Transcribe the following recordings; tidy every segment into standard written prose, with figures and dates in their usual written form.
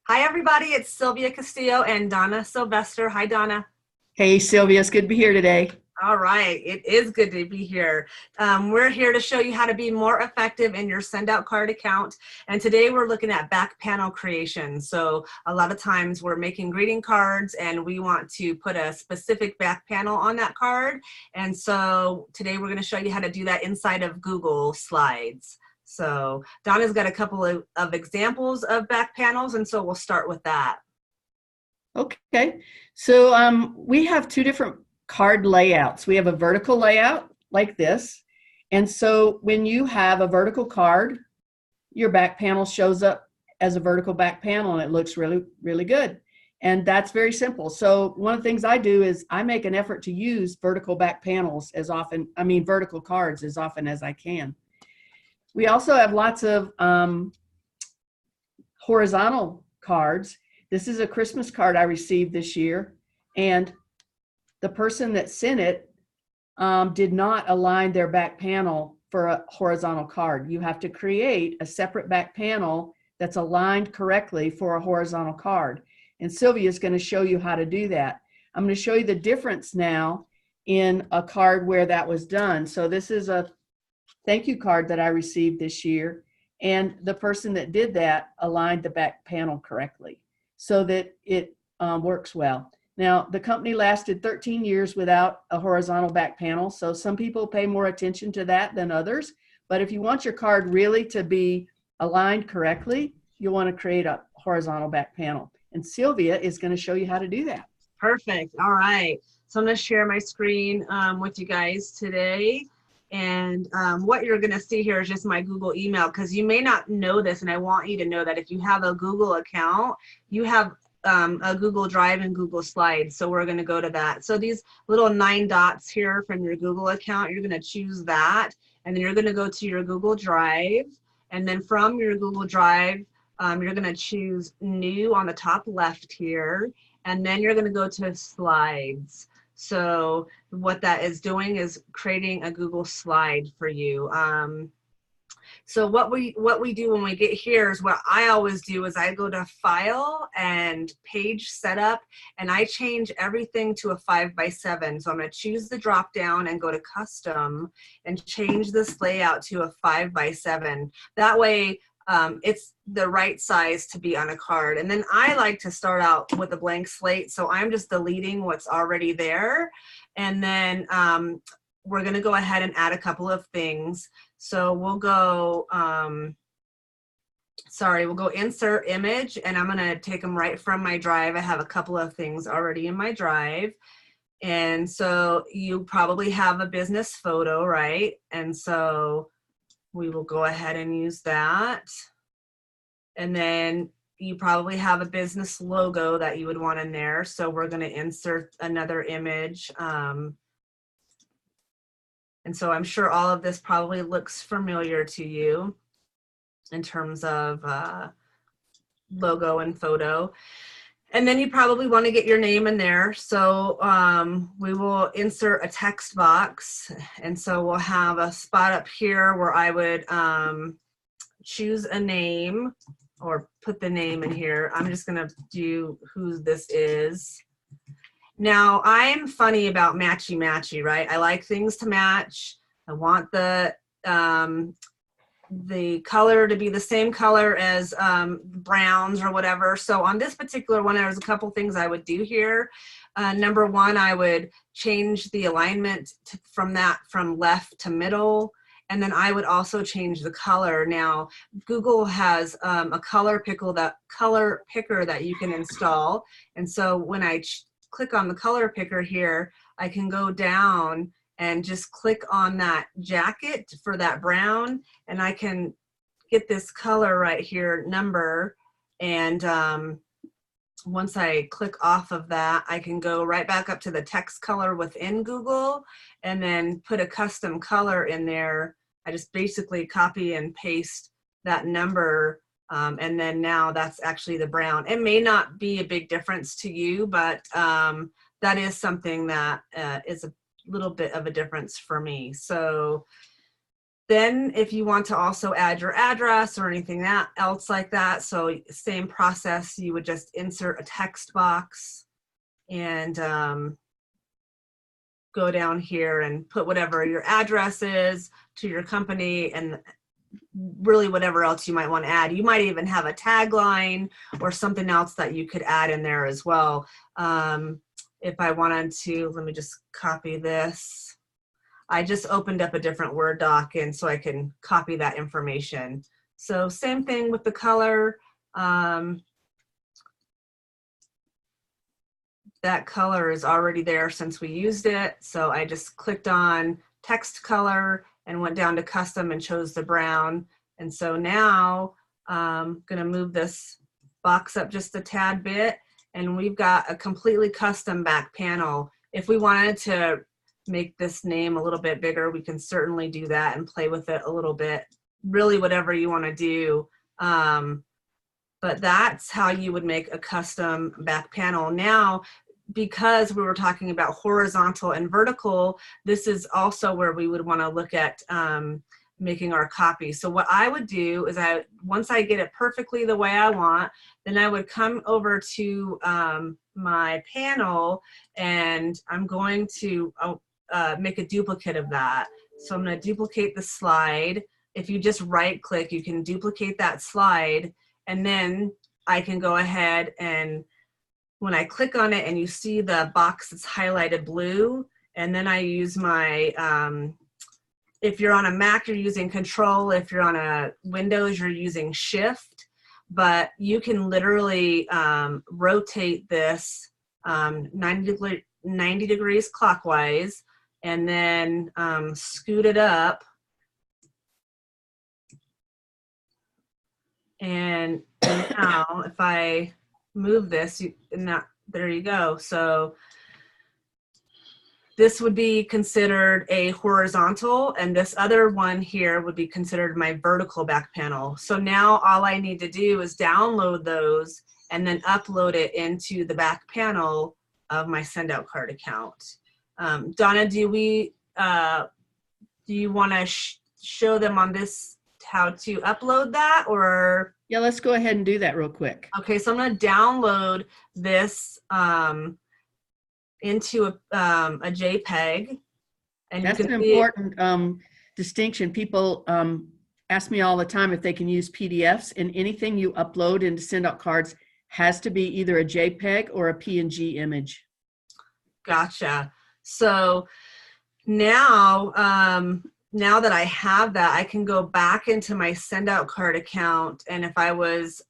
Hi, everybody. It's Sylvia Castillo and Donna Sylvester. Hi, Donna. Hey, Sylvia, it's good to be here today. All right. It is good to be here. We're here to show you how to be more effective in your send out card account. And today we're looking at back panel creation. So a lot of times we're making greeting cards and we want to put a specific back panel on that card. And so today we're going to show you how to do that inside of Google Slides. So Donna's got a couple of examples of back panels, and so we'll start with that. Okay, so we have two different card layouts. We have a vertical layout like this. And so when you have a vertical card, your back panel shows up as a vertical back panel and it looks really, really good. And that's very simple. So one of the things I do is I make an effort to use vertical back panels as often, vertical cards as often as I can. We also have lots of horizontal cards. This is a Christmas card I received this year, and the person that sent it did not align their back panel for a horizontal card. You have to create a separate back panel that's aligned correctly for a horizontal card. And Sylvia is going to show you how to do that. I'm going to show you the difference now in a card where that was done. So this is a thank you card that I received this year, and the person that did that aligned the back panel correctly so that it works well. Now, the company lasted 13 years without a horizontal back panel, so some people pay more attention to that than others. But if you want your card really to be aligned correctly, you'll want to create a horizontal back panel. And Sylvia is going to show you how to do that. Perfect. All right. So I'm going to share my screen with you guys today. And what you're going to see here is just my Google email, because you may not know this, and I want you to know that if you have a Google account, you have a Google Drive and Google Slides. So we're going to go to that. So these little 9 dots here from your Google account, you're going to choose that, and then you're going to go to your Google Drive. And then from your Google Drive, you're going to choose New on the top left here, and then you're going to go to Slides. So what that is doing is creating a Google slide for you. So what we do when we get here is what I always do is I go to File and Page Setup, and I change everything to a 5x7. So I'm going to choose the drop down and go to Custom and change this layout to a 5x7. That way it's the right size to be on a card. And then I like to start out with a blank slate, so I'm just deleting what's already there. And then we're going to go ahead and add a couple of things. So we'll go, we'll go Insert Image, and I'm going to take them right from my drive. I have a couple of things already in my drive. And so you probably have a business photo, right? And so we will go ahead and use that. And then you probably have a business logo that you would want in there. So we're going to insert another image. And so I'm sure all of this probably looks familiar to you in terms of logo and photo. And then you probably want to get your name in there. So we will insert a text box. And so we'll have a spot up here where I would choose a name or put the name in here. I'm just going to do who this is. Now, I'm funny about matchy-matchy, right? I like things to match. I want the color to be the same color as browns or whatever. So on this particular one, there's a couple things I would do here. Number one, I would change the alignment from left to middle. And then I would also change the color. Now, Google has a color picker that you can install. And so when I click on the color picker here, I can go down and just click on that jacket for that brown, and I can get this color right here, number, and once I click off of that, I can go right back up to the text color within Google and then put a custom color in there. I just basically copy and paste that number, and then now that's actually the brown. It may not be a big difference to you, but that is something that is a little bit of a difference for me. So Then if you want to also add your address or anything else like that, so same process, you would just insert a text box and go down here and put whatever your address is to your company and really whatever else you might want to add. You might even have a tagline or something else that you could add in there as well. If I wanted to, let me just copy this. I just opened up a different Word doc and so I can copy that information. So same thing with the color. That color is already there since we used it. So I just clicked on text color and went down to custom and chose the brown. And so now I'm gonna move this box up just a tad bit and we've got a completely custom back panel. If we wanted to make this name a little bit bigger, we can certainly do that and play with it a little bit, really whatever you wanna do. But that's how you would make a custom back panel. Now, because we were talking about horizontal and vertical, this is also where we would want to look at making our copy. So what I would do is once I get it perfectly the way I want, then I would come over to my panel and I'm going to make a duplicate of that. So I'm going to duplicate the slide. If you just right click, you can duplicate that slide and then I can go ahead and when I click on it and you see the box that's highlighted blue, and then I use my, if you're on a Mac, you're using Control. If you're on a Windows, you're using Shift. But you can literally rotate this 90 degrees clockwise and then scoot it up. And now if I move this, there you go. So this would be considered a horizontal and this other one here would be considered my vertical back panel. So now all I need to do is download those and then upload it into the back panel of my Sendout Card account. Donna, do you want to show them on this how to upload that, or? Yeah, let's go ahead and do that real quick. Okay, so I'm going to download this into a JPEG. And that's an important distinction. People ask me all the time if they can use PDFs, and anything you upload into Sendout Cards has to be either a JPEG or a PNG image. Gotcha. So now, now that I have that, I can go back into my Sendout Card account. And if I was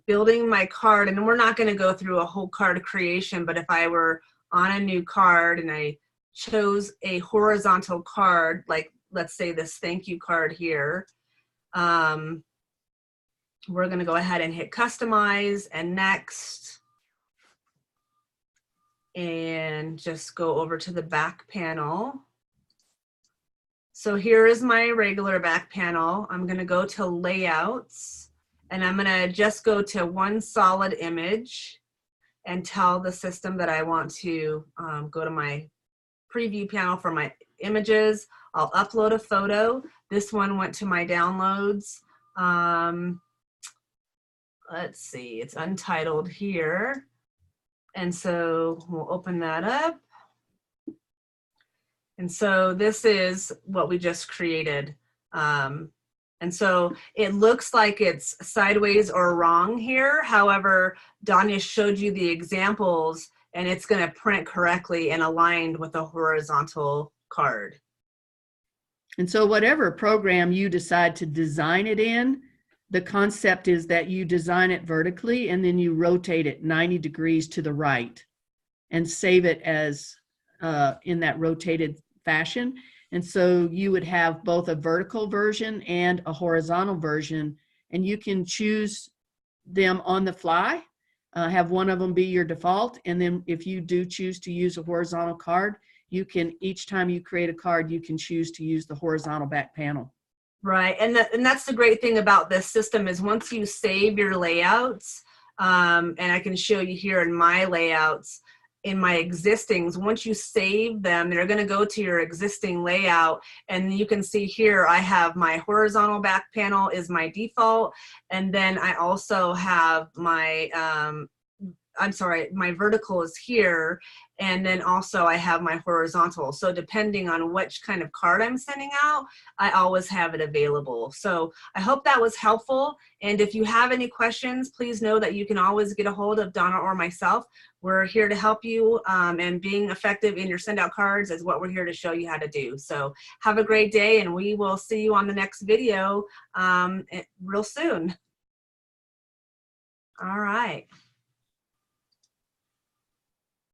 building my card, and we're not going to go through a whole card creation, but if I were on a new card and I chose a horizontal card, like let's say this thank you card here, we're going to go ahead and hit customize and next. And just go over to the back panel. So here is my regular back panel. I'm going to go to layouts and I'm going to just go to one solid image and tell the system that I want to go to my preview panel for my images. I'll upload a photo. This one went to my downloads. Let's see, it's untitled here. And so we'll open that up. And so this is what we just created. And so it looks like it's sideways or wrong here. However, Danya showed you the examples and it's going to print correctly and aligned with a horizontal card. And so whatever program you decide to design it in, the concept is that you design it vertically and then you rotate it 90 degrees to the right and save it as in that rotated fashion. And so you would have both a vertical version and a horizontal version, and you can choose them on the fly, have one of them be your default. And then if you do choose to use a horizontal card, you can, each time you create a card, you can choose to use the horizontal back panel. Right, and that's the great thing about this system is once you save your layouts, and I can show you here in my layouts, in my existings. Once you save them, they're going to go to your existing layout, and you can see here I have my horizontal back panel is my default, and then I also have my my vertical is here, and then also I have my horizontal. So depending on which kind of card I'm sending out, I always have it available. So I hope that was helpful. And if you have any questions, please know that you can always get a hold of Donna or myself. We're here to help you, and being effective in your send out cards is what we're here to show you how to do. So have a great day, and we will see you on the next video real soon. All right.